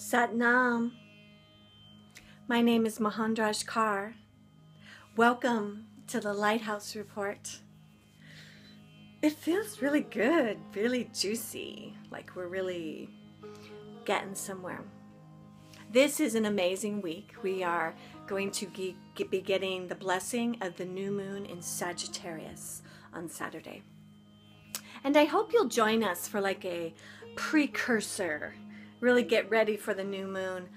Satnam. My name is Mahandraj Kaur. Welcome to the Lighthouse Report. It feels really good, really juicy, like we're really getting somewhere. This is an amazing week. We are going to be getting the blessing of the new moon in Sagittarius on Saturday. And I hope you'll join us for like a precursor. Really get ready for the new moon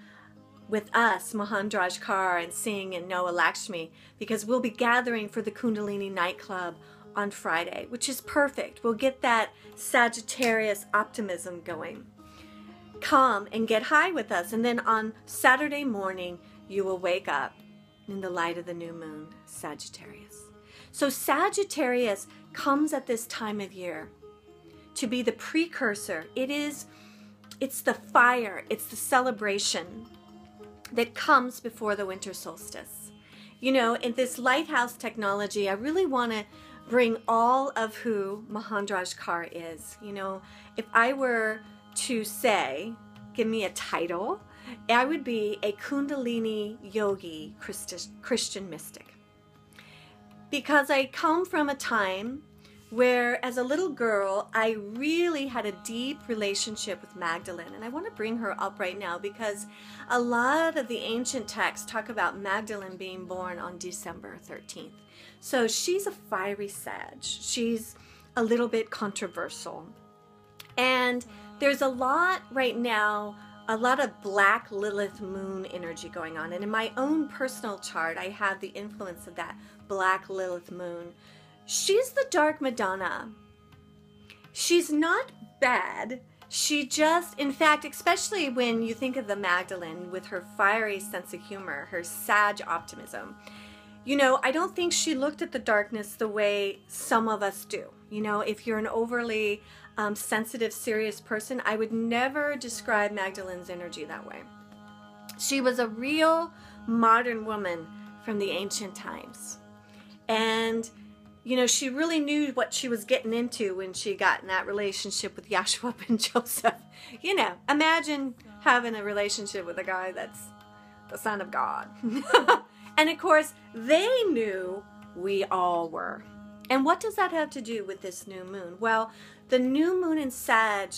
with us, Mahandraj Kaur, and Singh and Noah Lakshmi, because we'll be gathering for the Kundalini nightclub on Friday, which is perfect. We'll get that Sagittarius optimism going. Come and get high with us, and then on Saturday morning, you will wake up in the light of the new moon, Sagittarius. So Sagittarius comes at this time of year to be the precursor. It's the fire, it's the celebration that comes before the winter solstice. You know, in this lighthouse technology, I really want to bring all of who Mahandraj Kaur is. You know, if I were to say, give me a title, I would be a Kundalini yogi Christian mystic. Because I come from a time where, as a little girl, I really had a deep relationship with Magdalene. And I want to bring her up right now because a lot of the ancient texts talk about Magdalene being born on December 13th. So she's a fiery Sag. She's a little bit controversial. And there's a lot right now, a lot of black Lilith moon energy going on. And in my own personal chart, I have the influence of that black Lilith moon. She's the dark Madonna. She's not bad. She just, in fact, especially when you think of the Magdalene with her fiery sense of humor, her Sag optimism, you know, I don't think she looked at the darkness the way some of us do. You know, if you're an overly sensitive, serious person, I would never describe Magdalene's energy that way. She was a real modern woman from the ancient times. And you know, she really knew what she was getting into when she got in that relationship with Yahshua and Joseph. You know, imagine having a relationship with a guy that's the son of God. And of course, they knew we all were. And what does that have to do with this new moon? Well, the new moon in Sag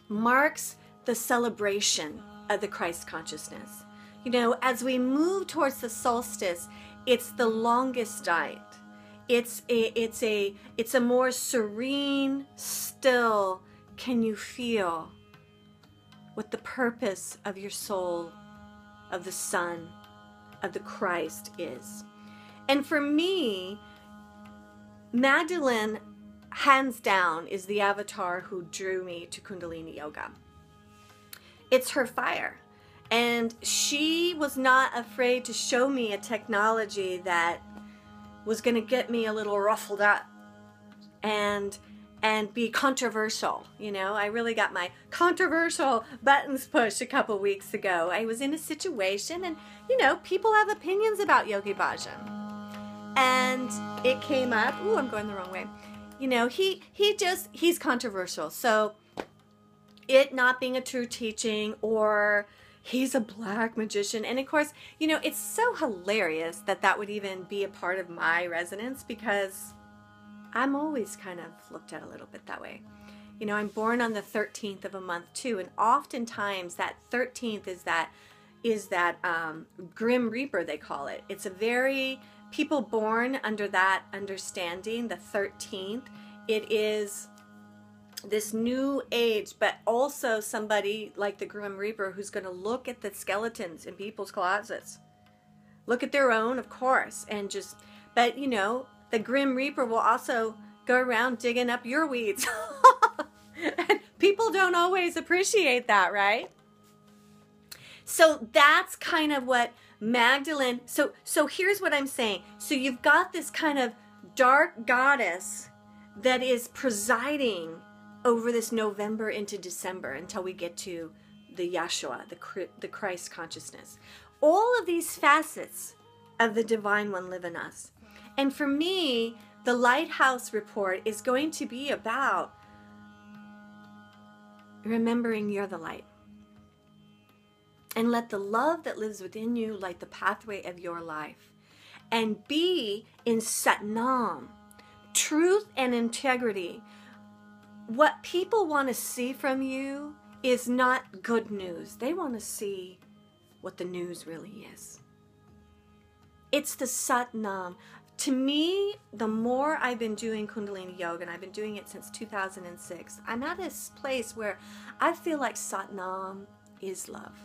marks the celebration of the Christ consciousness. You know, as we move towards the solstice, it's the longest night. It's a more serene, still, can you feel what the purpose of your soul, of the Son, of the Christ is. And for me, Magdalene, hands down, is the avatar who drew me to Kundalini Yoga. It's her fire. And she was not afraid to show me a technology that was going to get me a little ruffled up and be controversial. You know, I really got my controversial buttons pushed a couple weeks ago. I was in a situation and, you know, people have opinions about Yogi Bhajan. And it came up, ooh, I'm going the wrong way. You know, he's controversial. So it not being a true teaching, or he's a black magician. And of course, you know, it's so hilarious that that would even be a part of my resonance, because I'm always kind of looked at a little bit that way. You know, I'm born on the 13th of a month too. And oftentimes that 13th is that Grim Reaper, they call it. It's a very, people born under that understanding, the 13th, it is this new age, but also somebody like the Grim Reaper who's going to look at the skeletons in people's closets. Look at their own, of course, and just, but you know, the Grim Reaper will also go around digging up your weeds. And people don't always appreciate that, right? So that's kind of what Magdalene, so here's what I'm saying. So you've got this kind of dark goddess that is presiding over this November into December until we get to the Yahshua, the Christ consciousness. All of these facets of the Divine One live in us. And for me, the Lighthouse Report is going to be about remembering you're the light. And let the love that lives within you light the pathway of your life. And be in Satnam, truth and integrity. What people want to see from you is not good news. They want to see what the news really is. It's the Satnam. To me, the more I've been doing Kundalini Yoga, and I've been doing it since 2006, I'm at this place where I feel like Satnam is love.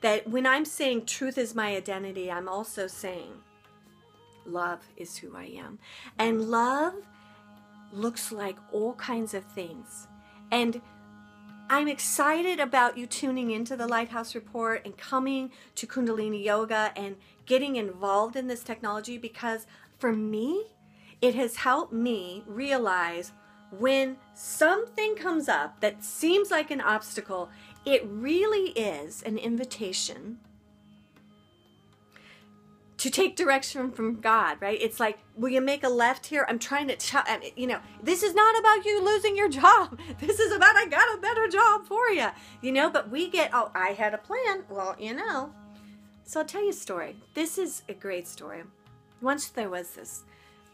That when I'm saying truth is my identity, I'm also saying love is who I am. And love looks like all kinds of things. And I'm excited about you tuning into the Lighthouse Report and coming to Kundalini Yoga and getting involved in this technology, because for me, it has helped me realize when something comes up that seems like an obstacle, it really is an invitation to take direction from God, right? It's like, will you make a left here? I'm trying to, this is not about you losing your job. This is about, I got a better job for you, but we get, oh, I had a plan. Well, So I'll tell you a story. This is a great story. Once there was this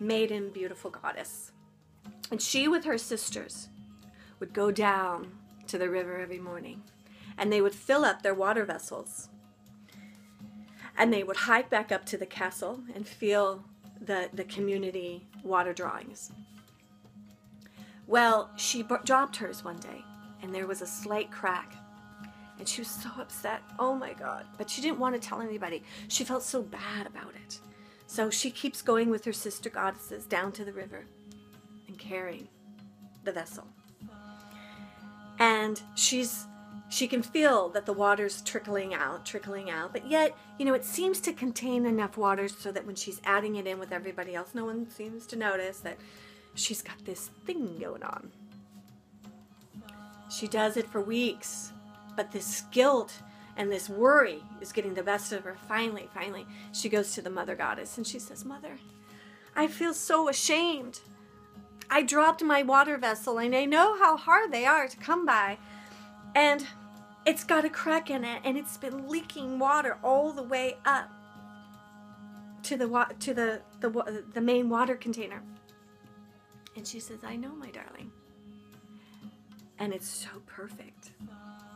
maiden, beautiful goddess, and she with her sisters would go down to the river every morning, and they would fill up their water vessels. And they would hike back up to the castle and feel the community water drawings. Well, she dropped hers one day, and there was a slight crack. And she was so upset. Oh my God. But she didn't want to tell anybody. She felt so bad about it. So she keeps going with her sister goddesses down to the river and carrying the vessel. And she can feel that the water's trickling out, but yet, it seems to contain enough water so that when she's adding it in with everybody else, no one seems to notice that she's got this thing going on. She does it for weeks, but this guilt and this worry is getting the best of her. Finally, she goes to the mother goddess and she says, Mother, I feel so ashamed. I dropped my water vessel and I know how hard they are to come by. And it's got a crack in it, and it's been leaking water all the way up to the main water container. And she says, I know, my darling. And it's so perfect.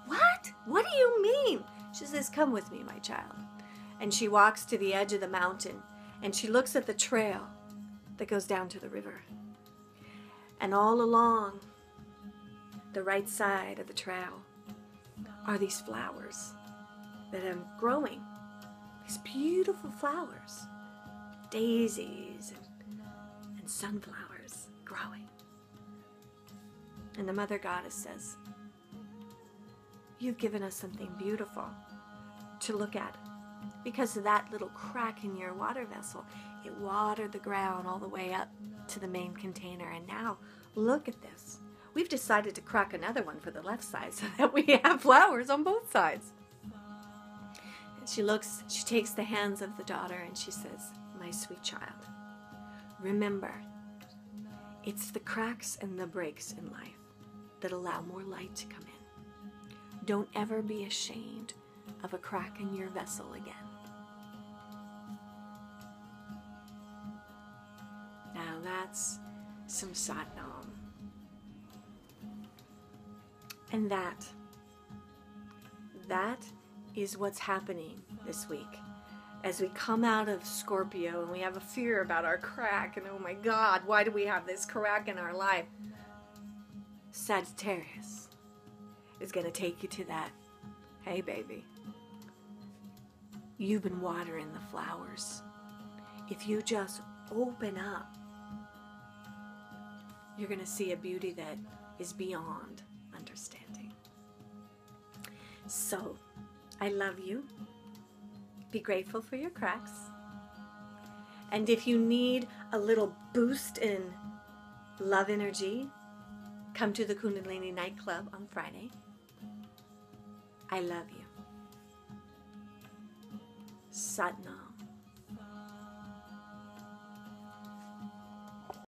What? What do you mean? She says, come with me, my child. And she walks to the edge of the mountain, and she looks at the trail that goes down to the river. And all along the right side of the trail are these flowers that are growing. These beautiful flowers. Daisies and sunflowers growing. And the mother goddess says, you've given us something beautiful to look at. Because of that little crack in your water vessel, it watered the ground all the way up to the main container. And now, look at this. We've decided to crack another one for the left side so that we have flowers on both sides. And she takes the hands of the daughter and she says, my sweet child, remember, it's the cracks and the breaks in life that allow more light to come in. Don't ever be ashamed of a crack in your vessel again. Now that's some Satnam. And that is what's happening this week. As we come out of Scorpio and we have a fear about our crack and oh my God, why do we have this crack in our life? Sagittarius is going to take you to that. Hey baby, you've been watering the flowers. If you just open up, you're going to see a beauty that is beyond understanding. So, I love you. Be grateful for your cracks. And if you need a little boost in love energy, come to the Kundalini nightclub on Friday. I love you. Satnam.